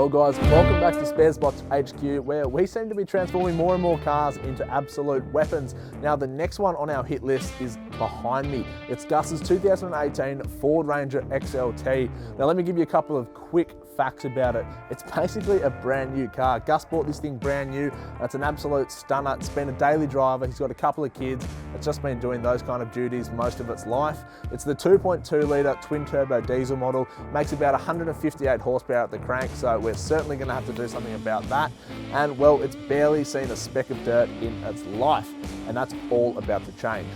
Well guys, welcome back to Sparesbox HQ, where we seem to be transforming more and more cars into absolute weapons. Now the next one on our hit list is behind me. It's Gus's 2018 Ford Ranger XLT. Now let me give you a couple of quick facts about it. It's basically a brand new car. Gus bought this thing brand new. It's an absolute stunner. It's been a daily driver. He's got a couple of kids. It's just been doing those kind of duties most of its life. It's the 2.2 litre twin turbo diesel model. Makes about 158 horsepower at the crank, so we're certainly going to have to do something about that. And well, it's barely seen a speck of dirt in its life, and that's all about to change.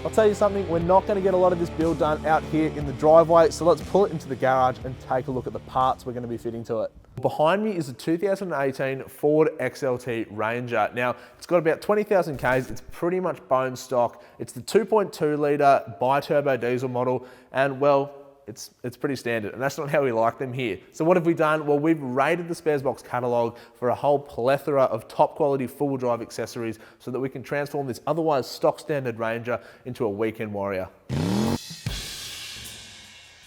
I'll tell you something, we're not going to get a lot of this build done out here in the driveway, so let's pull it into the garage and take a look at the parts we're going to be fitting to it. Behind me is a 2018 Ford XLT Ranger. Now, it's got about 20,000 Ks, it's pretty much bone stock. It's the 2.2 litre bi-turbo diesel model, and well, it's pretty standard, and that's not how we like them here. So what have we done? Well, we've raided the Sparesbox catalogue for a whole plethora of top quality full drive accessories so that we can transform this otherwise stock standard Ranger into a weekend warrior.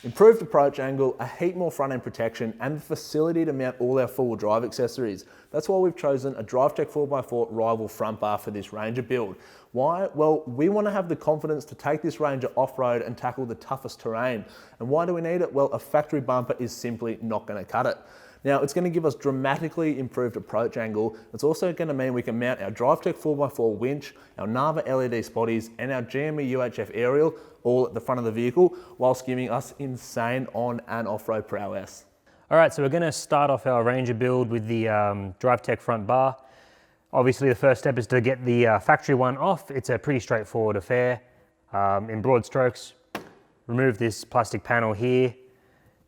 Improved approach angle, a heap more front end protection, and the facility to mount all our four-wheel drive accessories. That's why we've chosen a Drivetech 4x4 rival front bar for this Ranger build. Why? Well, we want to have the confidence to take this Ranger off-road and tackle the toughest terrain. And why do we need it? Well, a factory bumper is simply not going to cut it. Now, it's going to give us dramatically improved approach angle. It's also going to mean we can mount our Drivetech 4x4 winch, our Narva LED spotties, and our GME UHF aerial all at the front of the vehicle, whilst giving us insane on and off-road prowess. All right, so we're going to start off our Ranger build with the Drivetech front bar. Obviously, the first step is to get the factory one off. It's a pretty straightforward affair. In broad strokes, remove this plastic panel here.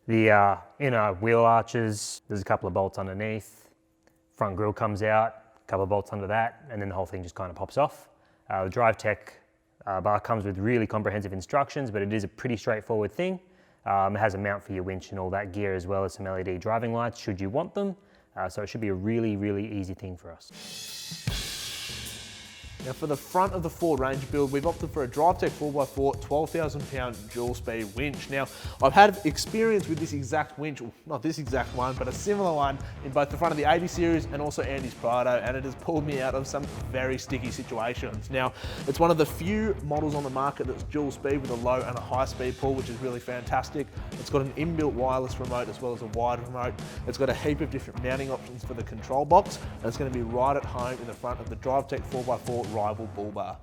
The inner wheel arches, there's a couple of bolts underneath. Front grille comes out, a couple of bolts under that, and then the whole thing just kind of pops off. The Drivetech bar comes with really comprehensive instructions, but it is a pretty straightforward thing. It has a mount for your winch and all that gear, as well as some LED driving lights should you want them. So it should be a really, really easy thing for us. Now for the front of the Ford Ranger build, we've opted for a Drivetech 4x4 12,000 pound dual speed winch. Now, I've had experience with this exact winch, not this exact one, but a similar one in both the front of the 80 series and also Andy's Prado, and it has pulled me out of some very sticky situations. Now, it's one of the few models on the market that's dual speed with a low and a high speed pull, which is really fantastic. It's got an inbuilt wireless remote as well as a wired remote. It's got a heap of different mounting options for the control box, and it's going to be right at home in the front of the Drivetech 4x4 rival bull bar.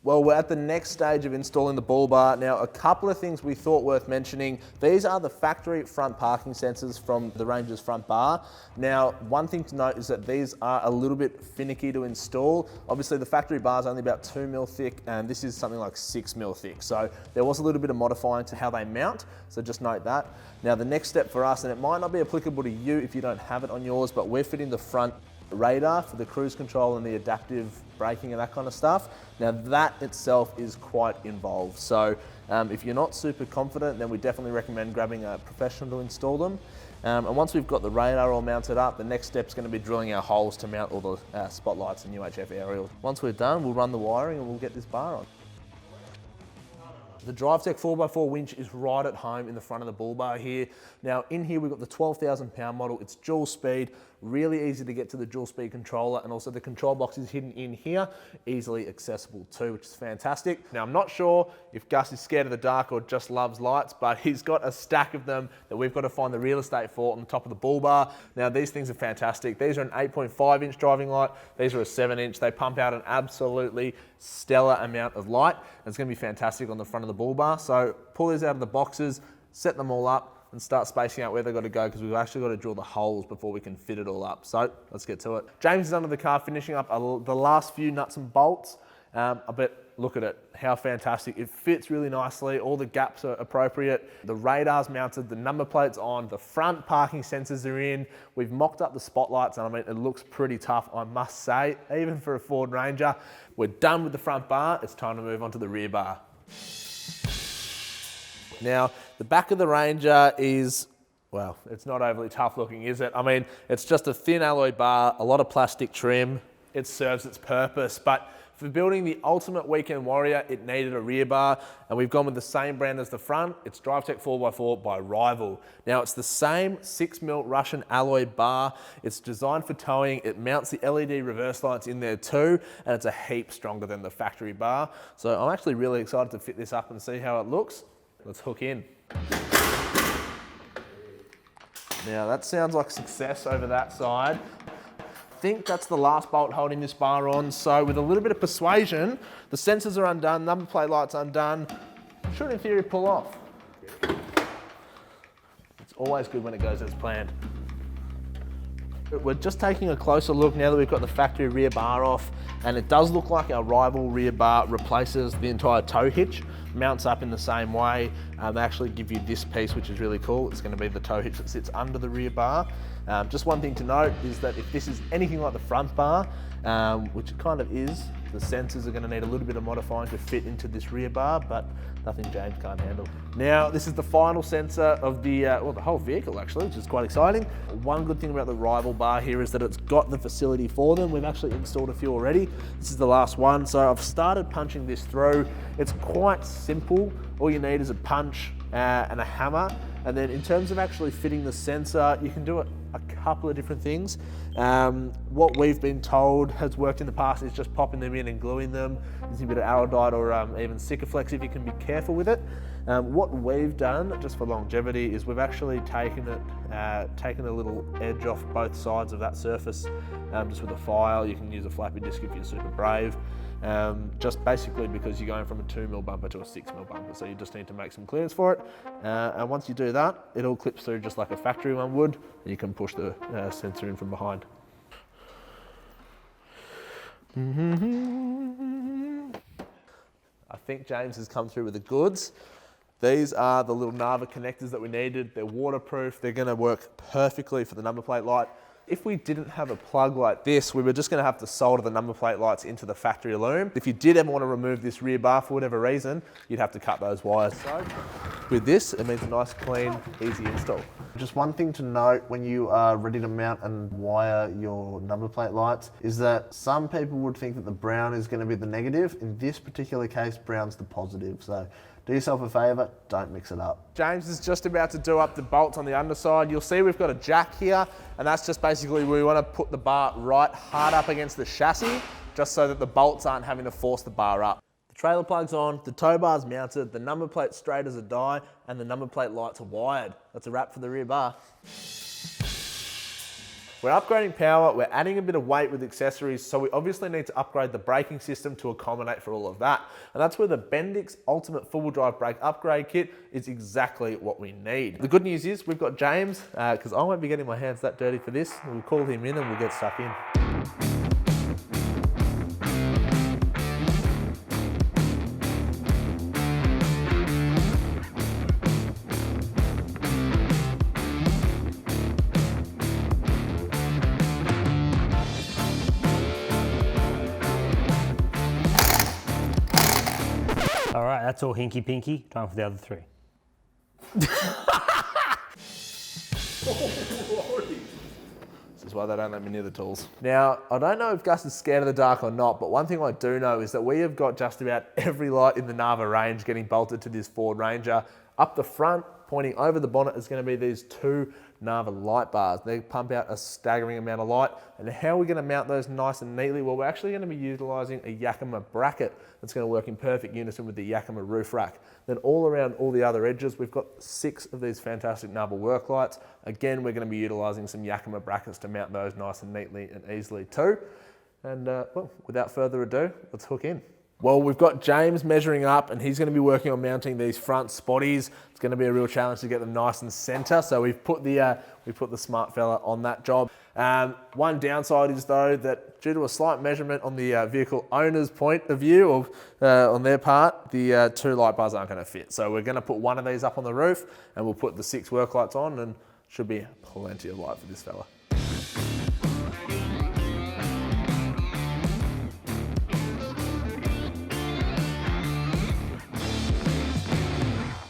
Well, we're at the next stage of installing the bull bar. Now, a couple of things we thought worth mentioning. These are the factory front parking sensors from the Ranger's front bar. Now, one thing to note is that these are a little bit finicky to install. Obviously, the factory bar is only about 2 mil thick, and this is something like 6 mil thick. So there was a little bit of modifying to how they mount, so just note that. Now, the next step for us, and it might not be applicable to you if you don't have it on yours, but we're fitting the front radar for the cruise control and the adaptive braking and that kind of stuff. Now that itself is quite involved. So if you're not super confident, then we definitely recommend grabbing a professional to install them. And once we've got the radar all mounted up, the next step is going to be drilling our holes to mount all the spotlights and UHF aerials. Once we're done, we'll run the wiring and we'll get this bar on. The Drivetech 4x4 winch is right at home in the front of the bull bar here. Now in here we've got the 12,000 pound model. It's dual speed, really easy to get to the dual speed controller, and also the control box is hidden in here, easily accessible too, which is fantastic. Now I'm not sure if Gus is scared of the dark or just loves lights, but he's got a stack of them that we've got to find the real estate for on the top of the bull bar. Now these things are fantastic. These are an 8.5 inch driving light. These are a 7 inch. They pump out an absolutely stellar amount of light. And it's going to be fantastic on the front of the bull bar. So pull these out of the boxes, set them all up, and start spacing out where they've got to go, because we've actually got to drill the holes before we can fit it all up. So let's get to it. James is under the car finishing up the last few nuts and bolts. But look at it, how fantastic. It fits really nicely. All the gaps are appropriate. The radar's mounted, the number plate's on, the front parking sensors are in. We've mocked up the spotlights, and I mean, it looks pretty tough, I must say, even for a Ford Ranger. We're done with the front bar. It's time to move on to the rear bar. Now, the back of the Ranger is, well, it's not overly tough looking, is it? I mean, it's just a thin alloy bar, a lot of plastic trim. It serves its purpose, but For building the ultimate weekend warrior, it needed a rear bar, and we've gone with the same brand as the front. It's Drivetech 4x4 by Rival. Now it's the same 6mm Russian alloy bar. It's designed for towing. It mounts the LED reverse lights in there too, and it's a heap stronger than the factory bar. So I'm actually really excited to fit this up and see how it looks. Let's hook in. Now that sounds like success over that side. I think that's the last bolt holding this bar on. So with a little bit of persuasion, the sensors are undone, number plate lights undone. Should in theory pull off. It's always good when it goes as planned. We're just taking a closer look now that we've got the factory rear bar off, and it does look like our Rival rear bar replaces the entire tow hitch, mounts up in the same way. They actually give you this piece, which is really cool. It's going to be the tow hitch that sits under the rear bar. Just one thing to note is that if this is anything like the front bar, which it kind of is, the sensors are going to need a little bit of modifying to fit into this rear bar, but nothing James can't handle. Now, this is the final sensor of the, well, the whole vehicle actually, which is quite exciting. One good thing about the Rival bar here is that it's got the facility for them. We've actually installed a few already. This is the last one. So I've started punching this through. It's quite simple. All you need is a punch and a hammer. And then in terms of actually fitting the sensor, you can do it a couple of different things. What we've been told has worked in the past is just popping them in and gluing them, using a bit of Araldite or even Sikaflex if you can be careful with it. What we've done, just for longevity, is we've actually taken a little edge off both sides of that surface, just with a file. You can use a flappy disc if you're super brave. Just basically because you're going from a 2mm bumper to a 6mm bumper, so you just need to make some clearance for it. And once you do that, it all clips through just like a factory one would, and you can push the sensor in from behind. I think James has come through with the goods. These are the little Narva connectors that we needed. They're waterproof. They're going to work perfectly for the number plate light. If we didn't have a plug like this, we were just going to have to solder the number plate lights into the factory loom. If you did ever want to remove this rear bar for whatever reason, you'd have to cut those wires. So with this, it means a nice, clean, easy install. Just one thing to note when you are ready to mount and wire your number plate lights is that some people would think that the brown is going to be the negative. In this particular case, brown's the positive. So do yourself a favour, don't mix it up. James is just about to do up the bolts on the underside. You'll see we've got a jack here, and that's just basically where we want to put the bar right hard up against the chassis, just so that the bolts aren't having to force the bar up. The trailer plug's on, the tow bar's mounted, the number plate's straight as a die, and the number plate lights are wired. That's a wrap for the rear bar. We're upgrading power, we're adding a bit of weight with accessories, so we obviously need to upgrade the braking system to accommodate for all of that. And that's where the Bendix Ultimate Four-Wheel Drive Brake Upgrade Kit is exactly what we need. The good news is we've got James, because I won't be getting my hands that dirty for this. We'll call him in and we'll get stuck in. All right, that's all hinky pinky. Time for the other three. This is why they don't let me near the tools. Now, I don't know if Gus is scared of the dark or not, but one thing I do know is that we have got just about every light in the Narva range getting bolted to this Ford Ranger. Up the front, pointing over the bonnet, is going to be these two Narva light bars. They pump out a staggering amount of light. And how are we going to mount those nice and neatly? Well, we're actually going to be utilising a Yakima bracket that's going to work in perfect unison with the Yakima roof rack. Then all around all the other edges, we've got 6 of these fantastic Narva work lights. Again, we're going to be utilising some Yakima brackets to mount those nice and neatly and easily too. And well, without further ado, let's hook in. Well, we've got James measuring up, and he's going to be working on mounting these front spotties. It's going to be a real challenge to get them nice and centre. So we've put the smart fella on that job. One downside is though that due to a slight measurement on the vehicle owner's point of view, or on their part, the 2 light bars aren't going to fit. So we're going to put one of these up on the roof, and we'll put the 6 work lights on, and should be plenty of light for this fella.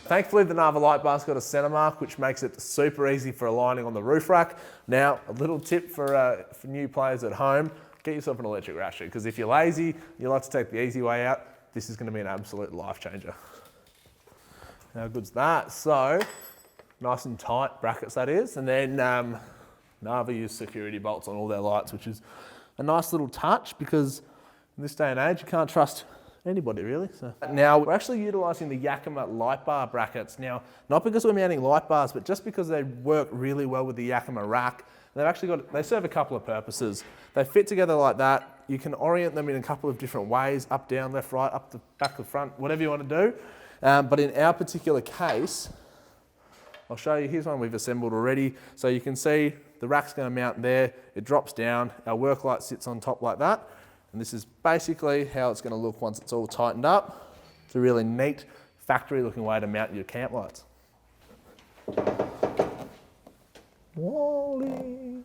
Thankfully, the Narva light bar's got a centre mark, which makes it super easy for aligning on the roof rack. Now, a little tip for new players at home, get yourself an electric ratchet, because if you're lazy, you like to take the easy way out, this is going to be an absolute life changer. How good's that? So, nice and tight brackets that is, and then Narva use security bolts on all their lights, which is a nice little touch, because in this day and age, you can't trust anybody really. So now we're actually utilising the Yakima light bar brackets. Now, not because we're mounting light bars, but just because they work really well with the Yakima rack. They've actually they serve a couple of purposes. They fit together like that. You can orient them in a couple of different ways, up, down, left, right, up the back, the front, whatever you want to do. But in our particular case, I'll show you, here's one we've assembled already. So you can see the rack's going to mount there, it drops down, our work light sits on top like that. And this is basically how it's going to look once it's all tightened up. It's a really neat factory looking way to mount your camp lights. Wally.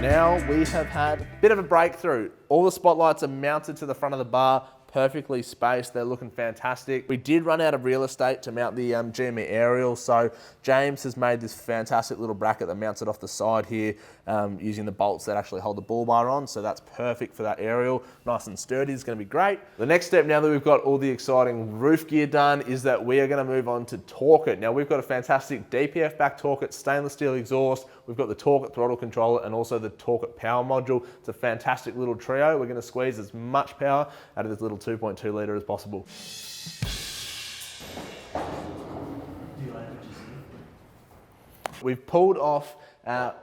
Now we have had a bit of a breakthrough. All the spotlights are mounted to the front of the bar, perfectly spaced, they're looking fantastic. We did run out of real estate to mount the GME aerial, so James has made this fantastic little bracket that mounts it off the side here using the bolts that actually hold the bull bar on, so that's perfect for that aerial. Nice and sturdy, it's going to be great. The next step, now that we've got all the exciting roof gear done, is that we are going to move on to Torqit. Now we've got a fantastic DPF back Torqit stainless steel exhaust, we've got the Torqit throttle controller and also the Torqit power module. It's a fantastic little trio. We're going to squeeze as much power out of this little 2.2 litre as possible. We've pulled off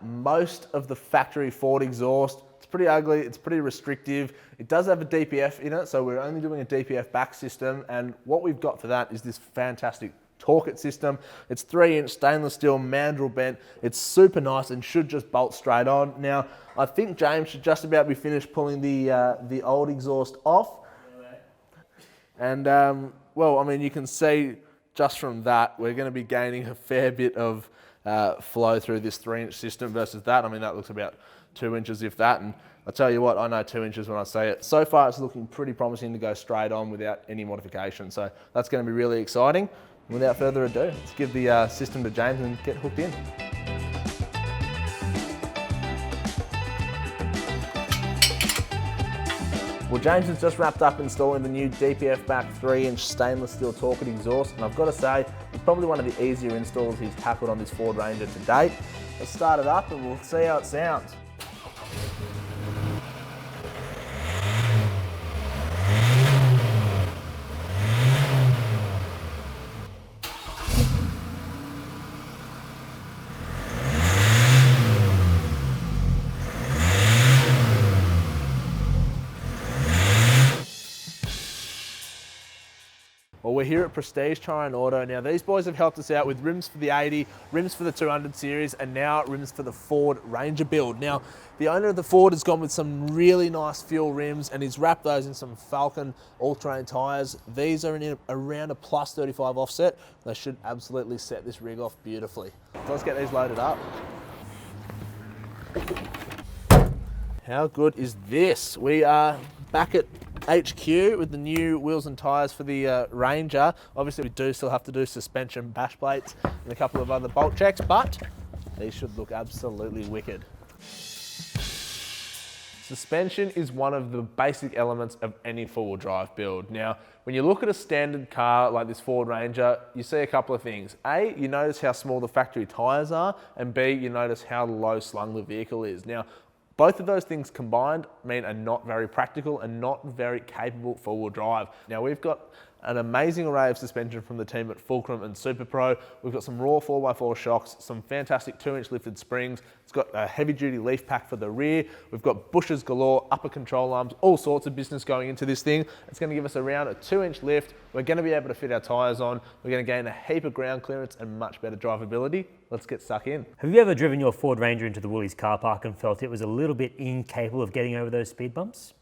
most of the factory Ford exhaust. It's pretty ugly, it's pretty restrictive. It does have a DPF in it, so we're only doing a DPF back system, and what we've got for that is this fantastic Torqit system. It's 3-inch stainless steel mandrel bent. It's super nice and should just bolt straight on. Now, I think James should just about be finished pulling the old exhaust off. And well, I mean, you can see just from that, we're going to be gaining a fair bit of flow through this 3-inch system versus that. I mean, that looks about 2 inches, if that. And I tell you what, I know 2 inches when I say it. So far, it's looking pretty promising to go straight on without any modification. So that's going to be really exciting. And without further ado, let's give the system to James and get hooked in. Well, James has just wrapped up installing the new DPF back 3-inch stainless steel Torqit exhaust, and I've got to say, it's probably one of the easier installs he's tackled on this Ford Ranger to date. Let's start it up and we'll see how it sounds. Well, we're here at Prestige Tire and Auto. Now, these boys have helped us out with rims for the 80, rims for the 200 series, and now rims for the Ford Ranger build. Now, the owner of the Ford has gone with some really nice fuel rims, and he's wrapped those in some Falken all-terrain tires. These are in around a plus 35 offset. They should absolutely set this rig off beautifully. So let's get these loaded up. How good is this? We are back at HQ with the new wheels and tyres for the Ranger. Obviously, we do still have to do suspension bash plates and a couple of other bolt checks, but these should look absolutely wicked. Suspension is one of the basic elements of any four-wheel drive build. Now, when you look at a standard car like this Ford Ranger, you see a couple of things. A, you notice how small the factory tyres are, and B, you notice how low slung the vehicle is. Now, both of those things combined mean are not very practical and not very capable four-wheel drive. Now, we've got an amazing array of suspension from the team at Fulcrum and Superpro. We've got some raw 4x4 shocks, some fantastic 2-inch lifted springs. It's got a heavy-duty leaf pack for the rear. We've got bushes galore, upper control arms, all sorts of business going into this thing. It's going to give us around a 2-inch lift. We're going to be able to fit our tyres on. We're going to gain a heap of ground clearance and much better drivability. Let's get stuck in. Have you ever driven your Ford Ranger into the Woolies car park and felt it was a little bit incapable of getting over those speed bumps?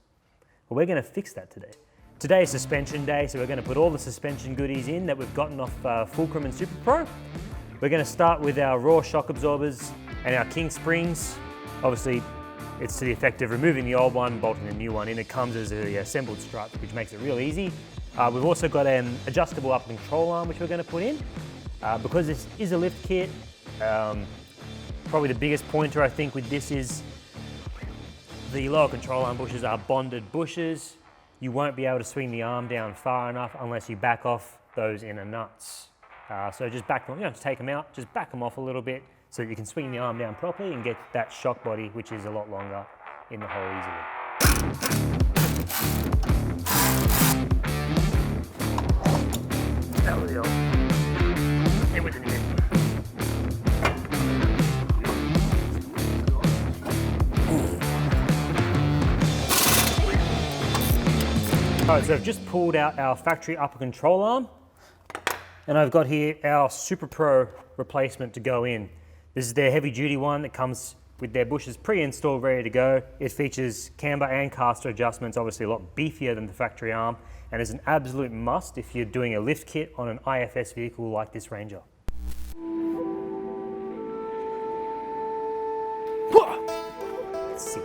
Well, we're going to fix that today. Today is suspension day, so we're going to put all the suspension goodies in that we've gotten off Fulcrum and Superpro. We're going to start with our raw shock absorbers and our king springs. Obviously, it's to the effect of removing the old one, bolting the new one in. It comes as a assembled strut, which makes it real easy. We've also got an adjustable upper control arm which we're going to put in. Because this is a lift kit, probably the biggest pointer I think with this is the lower control arm bushes are bonded bushes. You won't be able to swing the arm down far enough unless you back off those inner nuts. So just back them, you don't have to take them out, just back them off a little bit so that you can swing the arm down properly and get that shock body, which is a lot longer, in the hole easily. There we go. And with it again. Alright, so I've just pulled out our factory upper control arm, and I've got here our Superpro replacement to go in. This is their heavy duty one that comes with their bushes pre-installed, ready to go. It features camber and caster adjustments, obviously a lot beefier than the factory arm, and is an absolute must if you're doing a lift kit on an IFS vehicle like this Ranger. Sick.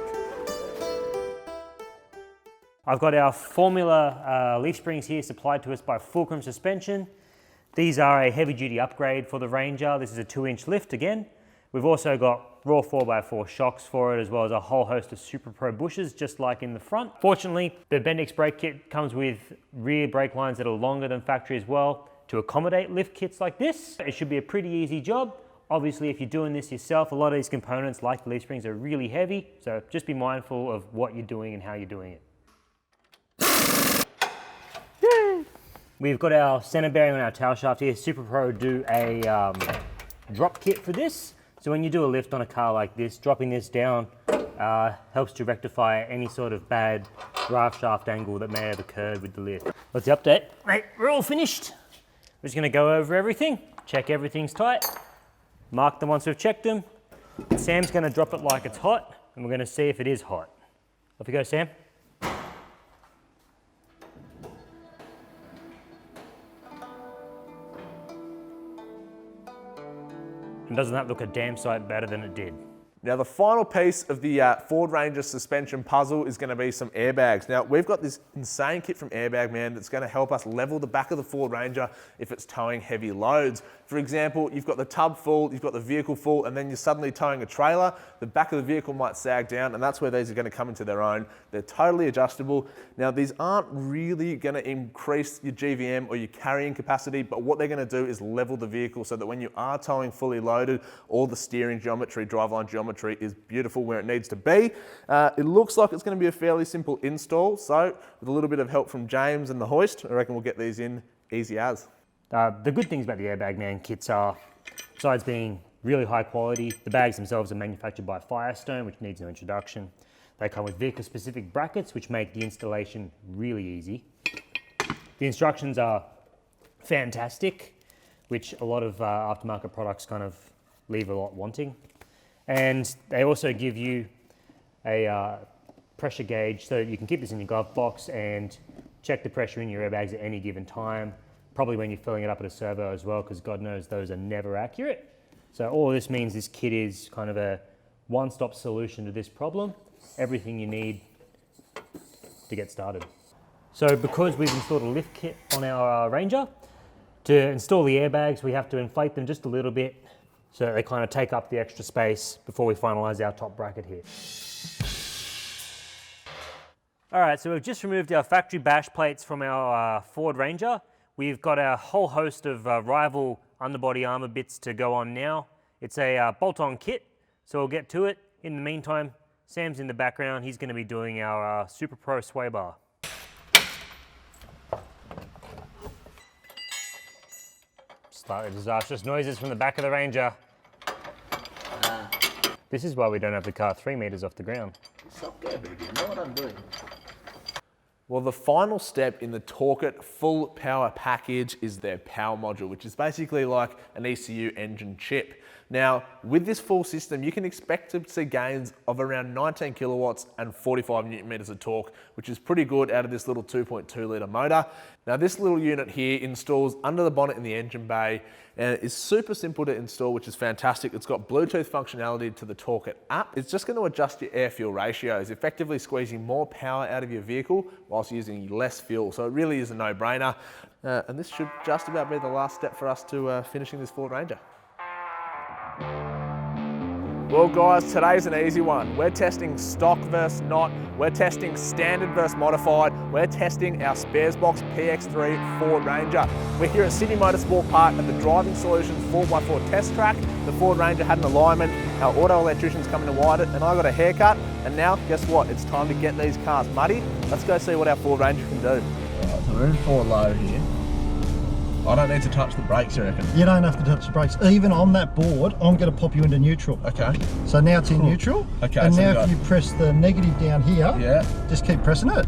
I've got our Formula leaf springs here supplied to us by Fulcrum Suspension. These are a heavy duty upgrade for the Ranger. This is a 2-inch lift again. We've also got raw 4x4 shocks for it, as well as a whole host of Superpro bushes, just like in the front. Fortunately, the Bendix brake kit comes with rear brake lines that are longer than factory as well to accommodate lift kits like this. It should be a pretty easy job. Obviously, if you're doing this yourself, a lot of these components, like the leaf springs, are really heavy, so just be mindful of what you're doing and how you're doing it. We've got our center bearing on our tail shaft here. Superpro do a drop kit for this. So when you do a lift on a car like this, dropping this down helps to rectify any sort of bad drive shaft angle that may have occurred with the lift. What's the update? Mate, we're all finished. We're just gonna go over everything, check everything's tight, mark them once we've checked them. Sam's gonna drop it like it's hot, and we're gonna see if it is hot. Off you go, Sam. And doesn't that look a damn sight better than it did? Now the final piece of the Ford Ranger suspension puzzle is going to be some airbags. Now we've got this insane kit from Airbag Man that's going to help us level the back of the Ford Ranger if it's towing heavy loads. For example, you've got the tub full, you've got the vehicle full, and then you're suddenly towing a trailer. The back of the vehicle might sag down, and that's where these are going to come into their own. They're totally adjustable. Now these aren't really going to increase your GVM or your carrying capacity, but what they're going to do is level the vehicle so that when you are towing fully loaded, all the steering geometry, driveline geometry is beautiful where it needs to be. It looks like it's going to be a fairly simple install, so with a little bit of help from James and the hoist, I reckon we'll get these in easy as. The good things about the Airbag Man kits are, besides being really high quality, the bags themselves are manufactured by Firestone, which needs no introduction. They come with vehicle-specific brackets, which make the installation really easy. The instructions are fantastic, which a lot of aftermarket products kind of leave a lot wanting. And they also give you a pressure gauge so that you can keep this in your glove box and check the pressure in your airbags at any given time, probably when you're filling it up at a servo as well, because God knows those are never accurate. So all of this means this kit is kind of a one-stop solution to this problem. Everything you need to get started. So because we've installed a lift kit on our Ranger, to install the airbags, we have to inflate them just a little bit so they kind of take up the extra space before we finalize our top bracket here. All right, so we've just removed our factory bash plates from our Ford Ranger. We've got a whole host of rival underbody armor bits to go on now. It's a bolt-on kit, so we'll get to it. In the meantime, Sam's in the background. He's going to be doing our Superpro sway bar. Slightly disastrous noises from the back of the Ranger. This is why we don't have the car 3 meters off the ground. It's okay, baby. You know what I'm doing. Well, the final step in the Torqit full power package is their power module, which is basically like an ECU engine chip. Now, with this full system, you can expect to see gains of around 19 kilowatts and 45 newton meters of torque, which is pretty good out of this little 2.2 litre motor. Now, this little unit here installs under the bonnet in the engine bay, and it's super simple to install, which is fantastic. It's got Bluetooth functionality to the Torqit app. It's just going to adjust your air-fuel ratios, effectively squeezing more power out of your vehicle whilst using less fuel. So it really is a no-brainer. And this should just about be the last step for us to finishing this Ford Ranger. Well guys, today's an easy one. We're testing stock versus not. We're testing standard versus modified. We're testing our Sparesbox PXIII Ford Ranger. We're here at Sydney Motorsport Park at the Driving Solutions 4x4 test track. The Ford Ranger had an alignment. Our auto electrician's coming to wide it, and I got a haircut. And now, guess what? It's time to get these cars muddy. Let's go see what our Ford Ranger can do. Right, so we're in 4 low here. I don't need to touch the brakes, you reckon? You don't have to touch the brakes. Even on that board, I'm going to pop you into neutral. Okay. So now it's in neutral. Okay. And so now if you press the negative down here, just keep pressing it.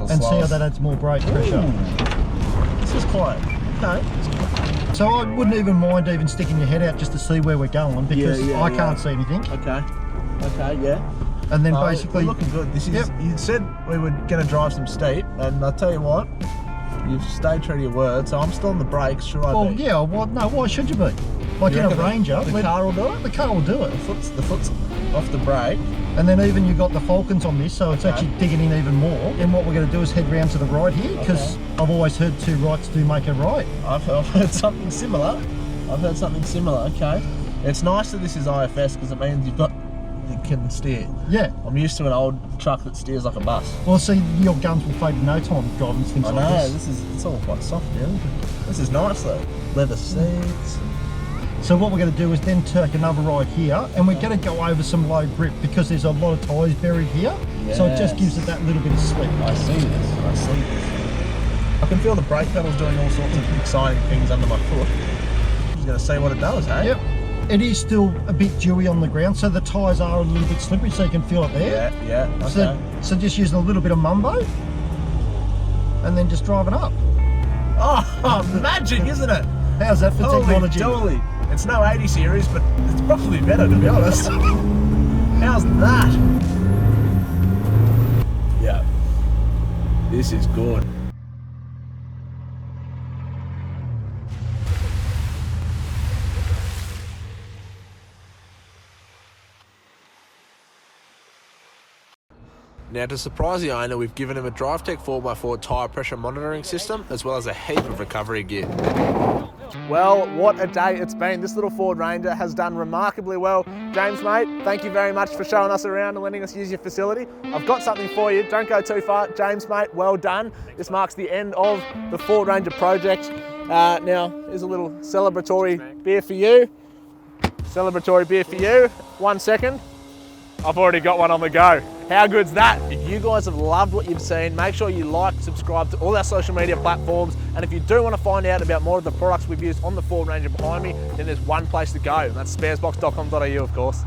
And see how that adds more brake pressure. This is quite, okay. So I wouldn't even mind even sticking your head out just to see where we're going, because I can't see anything. Okay. Okay, yeah. And then basically... We're looking good. This is, you said we were going to drive some steep, and I'll tell you what, you've stayed true to your word, so I'm still on the brakes, should I be? Well, yeah, well, no, why should you be? Like in a Ranger, the car will do it? The car will do it. The foot's off the brake. And then even you've got the Falkens on this, so it's actually digging in even more. And what we're going to do is head round to the right here, because I've always heard 2 rights do make a right. I've heard something similar. Okay. It's nice that this is IFS, because it means you can steer. Yeah. I'm used to an old truck that steers like a bus. Well, see, your guns will fade in no time driving things like this. It's all quite soft now. This is nice though. Leather seats. So what we're going to do is then take another ride here, and we're going to go over some low grip because there's a lot of tyres buried here. Yes. So it just gives it that little bit of slip. I see this. I can feel the brake pedals doing all sorts of exciting things under my foot. I'm just going to see what it does, hey? Yep. It is still a bit dewy on the ground, so the tyres are a little bit slippery, so you can feel it there. Yeah, okay. So just using a little bit of mumbo, and then just driving up. Oh, magic, isn't it? How's that for technology? Holy, it's no 80 series, but it's probably better, to be honest. How's that? Yeah. This is good. Now, to surprise the owner, we've given him a Drivetech 4x4 tyre pressure monitoring system, as well as a heap of recovery gear. Well, what a day it's been. This little Ford Ranger has done remarkably well. James, mate, thank you very much for showing us around and letting us use your facility. I've got something for you. Don't go too far. James, mate, well done. This marks the end of the Ford Ranger project. Now, here's a little celebratory beer for you. Celebratory beer for you. 1 second. I've already got one on the go. How good's that? If you guys have loved what you've seen, make sure you like, subscribe to all our social media platforms. And if you do want to find out about more of the products we've used on the Ford Ranger behind me, then there's one place to go, and that's sparesbox.com.au, of course.